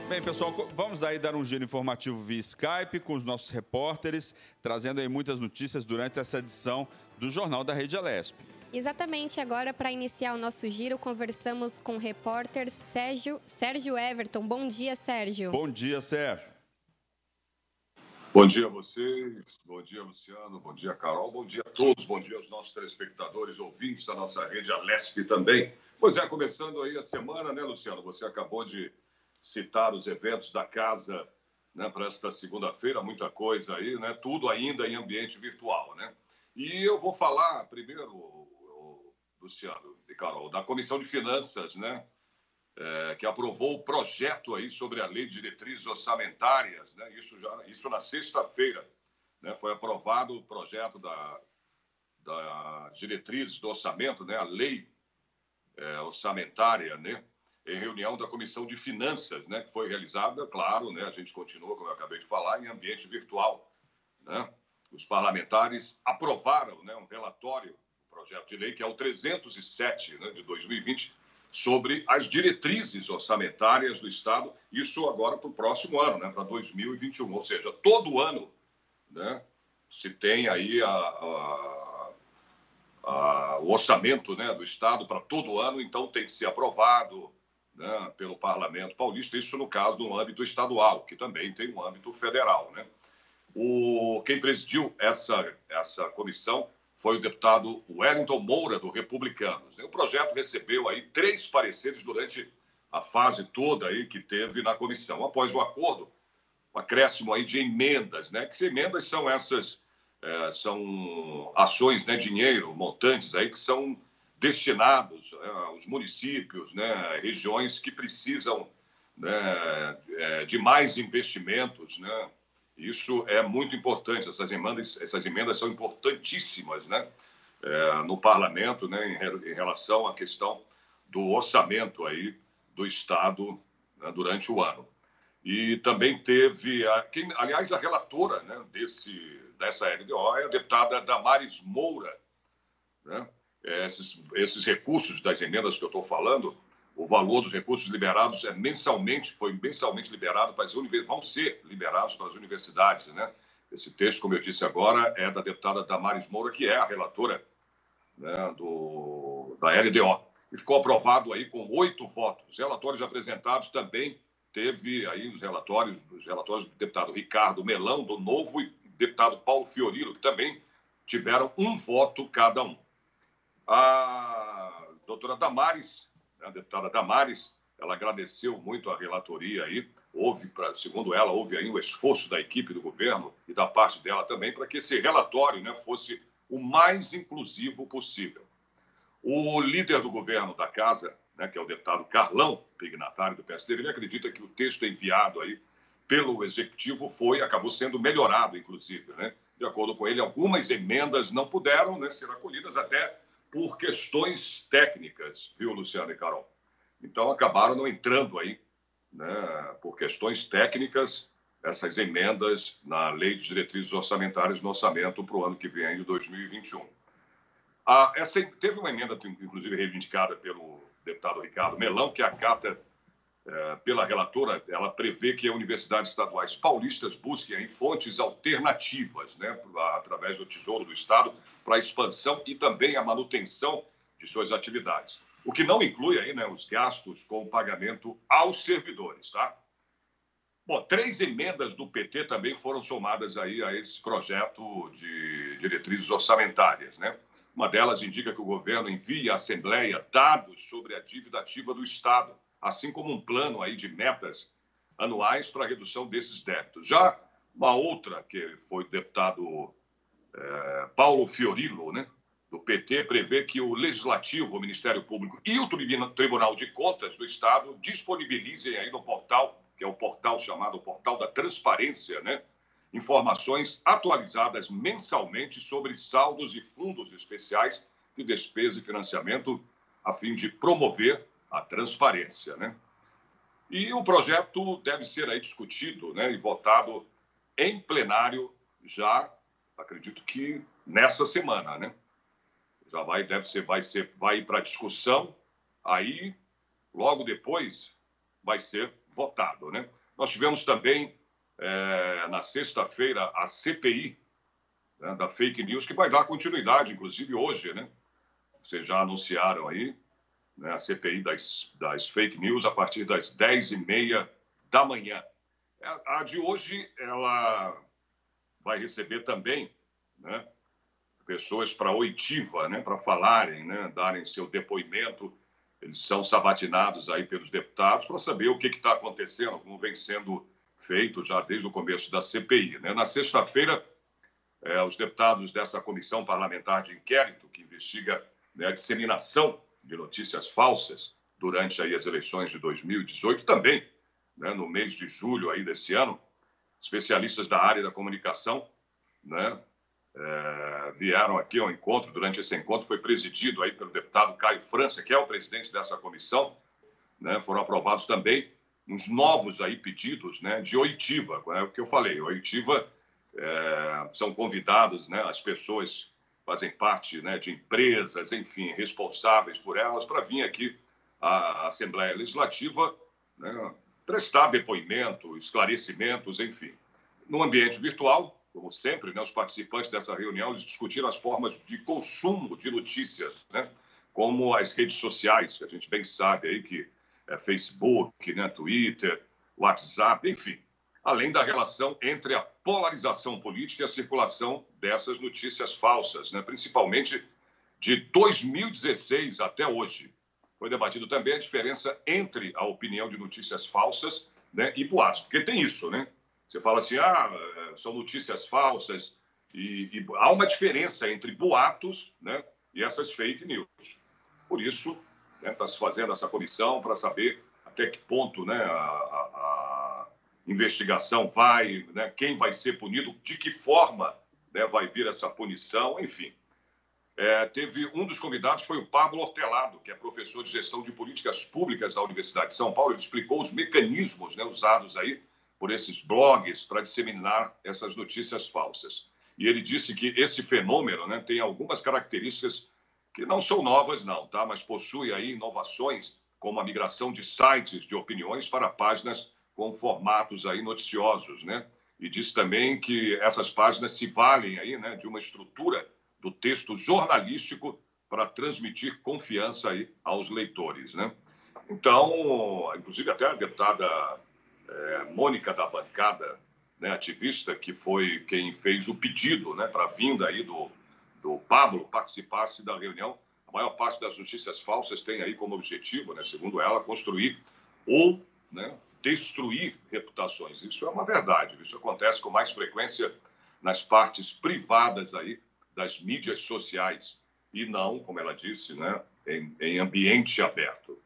Bem, pessoal, vamos aí dar um giro informativo via Skype com os nossos repórteres, trazendo aí muitas notícias durante essa edição do Jornal da Rede Alesp. Exatamente, agora para iniciar o nosso giro, conversamos com o repórter Sérgio Everton. Bom dia, Sérgio. Bom dia, Sérgio. Bom dia a vocês, bom dia, Luciano, bom dia, Carol, bom dia a todos, bom dia aos nossos telespectadores, ouvintes da nossa Rede Alesp também. Pois é, começando aí a semana, né, Luciano? Você acabou de citar os eventos da casa, né, para esta segunda-feira, muita coisa aí, né? Tudo ainda em ambiente virtual, né? E eu vou falar primeiro, Luciano e Carol, da Comissão de Finanças, né? Que aprovou o projeto aí sobre a Lei de Diretrizes Orçamentárias, né? Isso na sexta-feira, né? Foi aprovado o projeto da Diretrizes do Orçamento, né? A Lei Orçamentária, né? Em reunião da Comissão de Finanças, né? Que foi realizada, claro, né? A gente continua, como eu acabei de falar, em ambiente virtual, né? Os parlamentares aprovaram, né, um relatório, um projeto de lei, que é o 307, né, de 2020, sobre as diretrizes orçamentárias do Estado, isso agora para o próximo ano, né, para 2021. Ou seja, todo ano, né, se tem aí o orçamento, né, do Estado para todo ano, então tem que ser aprovado, né, pelo Parlamento Paulista, isso no caso no âmbito estadual, que também tem um âmbito federal, né? Quem presidiu essa comissão foi o deputado Wellington Moura, do Republicanos. O projeto recebeu aí 3 pareceres durante a fase toda aí que teve na comissão. Após o acordo, o acréscimo aí de emendas, né? Que emendas são essas, são ações, né, dinheiro, montantes aí que são destinados aos municípios, né, regiões que precisam, né, de mais investimentos, né? Isso é muito importante, essas emendas são importantíssimas, né, no parlamento, né, em relação à questão do orçamento aí do Estado, né, durante o ano. E também teve, aliás, a relatora, né, dessa LDO é a deputada Damares Moura, né? Esses recursos das emendas que eu estou falando, o valor dos recursos liberados foi mensalmente liberado para vão ser liberados para as universidades, né? Esse texto, como eu disse agora, é da deputada Damares Moura, que é a relatora, né, da LDO. E ficou aprovado aí com 8 votos. Os relatórios apresentados também teve aí os relatórios do deputado Ricardo Melão, do Novo, e do deputado Paulo Fiorilo, que também tiveram 1 voto cada um. A doutora Damares, a deputada Damares, ela agradeceu muito a relatoria aí. Segundo ela, houve aí um esforço da equipe do governo e da parte dela também para que esse relatório, né, fosse o mais inclusivo possível. O líder do governo da casa, né, que é o deputado Carlão Pignatário, do PSD, ele acredita que o texto enviado aí pelo Executivo acabou sendo melhorado, inclusive, né? De acordo com ele, algumas emendas não puderam, né, ser acolhidas até por questões técnicas, viu, Luciano e Carol? Então, acabaram não entrando aí, né, por questões técnicas, essas emendas na Lei de Diretrizes Orçamentárias no orçamento para o ano que vem, de 2021. Teve uma emenda, inclusive, reivindicada pelo deputado Ricardo Melão, que acata pela relatora, ela prevê que as universidades estaduais paulistas busquem aí fontes alternativas, né, através do Tesouro do Estado, para a expansão e também a manutenção de suas atividades. O que não inclui aí, né, os gastos com o pagamento aos servidores, tá? Bom, 3 emendas do PT também foram somadas aí a esse projeto de diretrizes orçamentárias, né? Uma delas indica que o governo envie à Assembleia dados sobre a dívida ativa do Estado, assim como um plano aí de metas anuais para a redução desses débitos. Já uma outra, que foi o deputado Paulo Fiorilo, né, do PT, prevê que o Legislativo, o Ministério Público e o Tribunal de Contas do Estado disponibilizem aí no portal, que é o portal chamado Portal da Transparência, né, informações atualizadas mensalmente sobre saldos e fundos especiais de despesa e financiamento, a fim de promover a transparência, né? E o projeto deve ser aí discutido, né, e votado em plenário já, acredito que nessa semana, né? Já vai ir para discussão, aí logo depois vai ser votado, né? Nós tivemos também, na sexta-feira, a CPI, né, da fake news, que vai dar continuidade, inclusive hoje, né? Vocês já anunciaram aí, né, a CPI das fake news a partir das 10h30 da manhã. A de hoje, ela vai receber também, né, pessoas para oitiva, né, para falarem, né, darem seu depoimento. Eles são sabatinados aí pelos deputados para saber o que está acontecendo, como vem sendo feito já desde o começo da CPI, né? Na sexta-feira, os deputados dessa comissão parlamentar de inquérito que investiga, né, a disseminação de notícias falsas durante aí as eleições de 2018, também, né, no mês de julho aí desse ano, especialistas da área da comunicação, né, vieram aqui ao encontro. Durante esse encontro foi presidido aí pelo deputado Caio França, que é o presidente dessa comissão, né? Foram aprovados também uns novos aí pedidos, né, de oitiva, é o que eu falei. Oitiva são convidados, né, as pessoas que fazem parte, né, de empresas, enfim, responsáveis por elas, para vir aqui à Assembleia Legislativa, né, prestar depoimento, esclarecimentos, enfim. No ambiente virtual, como sempre, né, os participantes dessa reunião eles discutiram as formas de consumo de notícias, né, como as redes sociais, que a gente bem sabe aí que é Facebook, né, Twitter, WhatsApp, enfim, além da relação entre a polarização política e a circulação dessas notícias falsas, né, principalmente de 2016 até hoje. Foi debatido também a diferença entre a opinião de notícias falsas, né, e boatos, porque tem isso, né? Você fala assim, são notícias falsas, e há uma diferença entre boatos, né, e essas fake news. Por isso, né, está se fazendo essa comissão para saber até que ponto, né, a investigação vai, né, quem vai ser punido, de que forma, né, vai vir essa punição, enfim. Teve um dos convidados, foi o Pablo Hortelado, que é professor de gestão de políticas públicas da Universidade de São Paulo. Ele explicou os mecanismos, né, usados aí por esses blogs para disseminar essas notícias falsas. E ele disse que esse fenômeno, né, tem algumas características que não são novas, não, tá? Mas possui aí inovações, como a migração de sites de opiniões para páginas com formatos aí noticiosos, né? E disse também que essas páginas se valem aí, né, de uma estrutura do texto jornalístico para transmitir confiança aí aos leitores, né? Então, inclusive até a deputada Mônica da bancada, né, ativista, que foi quem fez o pedido, né, para a vinda aí do Pablo participasse da reunião. A maior parte das notícias falsas tem aí como objetivo, né, segundo ela, construir ou, né, destruir reputações. Isso é uma verdade. Isso acontece com mais frequência nas partes privadas aí das mídias sociais e não, como ela disse, né, em ambiente aberto.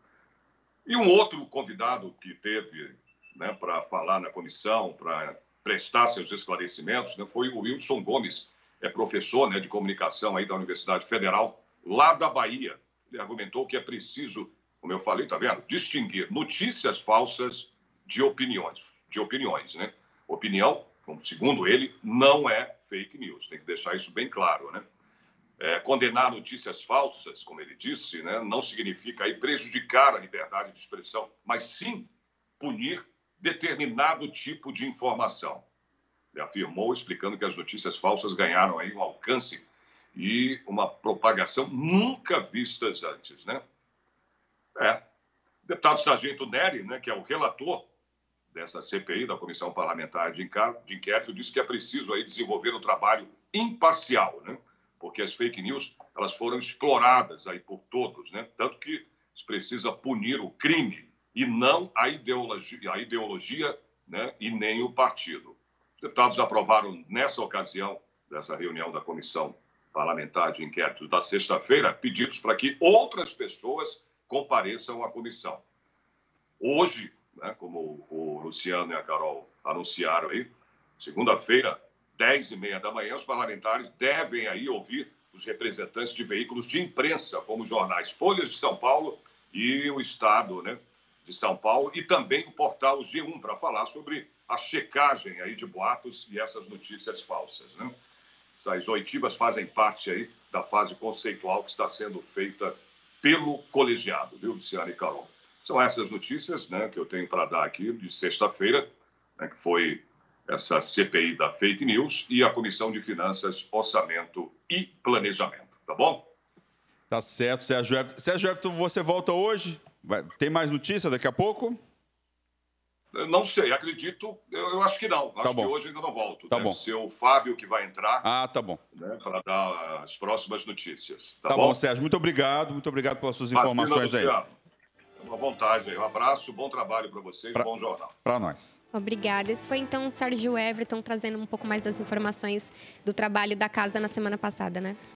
E um outro convidado que teve, né, para falar na comissão, para prestar seus esclarecimentos, né, foi o Wilson Gomes, professor, né, de comunicação aí da Universidade Federal, lá da Bahia. Ele argumentou que é preciso, como eu falei, tá vendo, distinguir notícias falsas de opiniões, né? Opinião, segundo ele, não é fake news. Tem que deixar isso bem claro, né? Condenar notícias falsas, como ele disse, né, não significa aí prejudicar a liberdade de expressão, mas sim punir determinado tipo de informação. Ele afirmou, explicando que as notícias falsas ganharam aí um alcance e uma propagação nunca vistas antes, né? O deputado Sargento Neri, né, que é o relator dessa CPI, da Comissão Parlamentar de Inquérito, disse que é preciso aí desenvolver um trabalho imparcial, né? Porque as fake news elas foram exploradas aí por todos, né? Tanto que se precisa punir o crime e não a ideologia, né, e nem o partido. Os deputados aprovaram, nessa ocasião, dessa reunião da Comissão Parlamentar de Inquérito da sexta-feira, pedidos para que outras pessoas compareçam à comissão. Hoje, né, como o Luciano e a Carol anunciaram aí, segunda-feira, 10h30 da manhã, os parlamentares devem aí ouvir os representantes de veículos de imprensa, como os jornais Folhas de São Paulo e o Estado, né, de São Paulo, e também o portal G1, para falar sobre a checagem aí de boatos e essas notícias falsas, né? Essas oitivas fazem parte aí da fase conceitual que está sendo feita pelo colegiado, viu, Luciano e Carol? São essas notícias, né, que eu tenho para dar aqui de sexta-feira, né, que foi essa CPI da fake news e a Comissão de Finanças, Orçamento e Planejamento. Tá bom? Tá certo, Sérgio Everton. Sérgio Everton, você volta hoje? Tem mais notícia daqui a pouco? Eu não sei, acredito, eu acho que não. Tá Acho bom. que hoje ainda não volto. Tá Deve bom. ser o Fábio que vai entrar, Ah, tá bom. né, para dar as próximas notícias. Tá Tá bom? bom, Sérgio. Muito obrigado pelas suas Imagina, informações aí. Luciano. É uma vontade aí. Um abraço, bom trabalho para vocês, bom jornal. Para nós. Obrigada. Esse foi então o Sérgio Everton trazendo um pouco mais das informações do trabalho da casa na semana passada, né?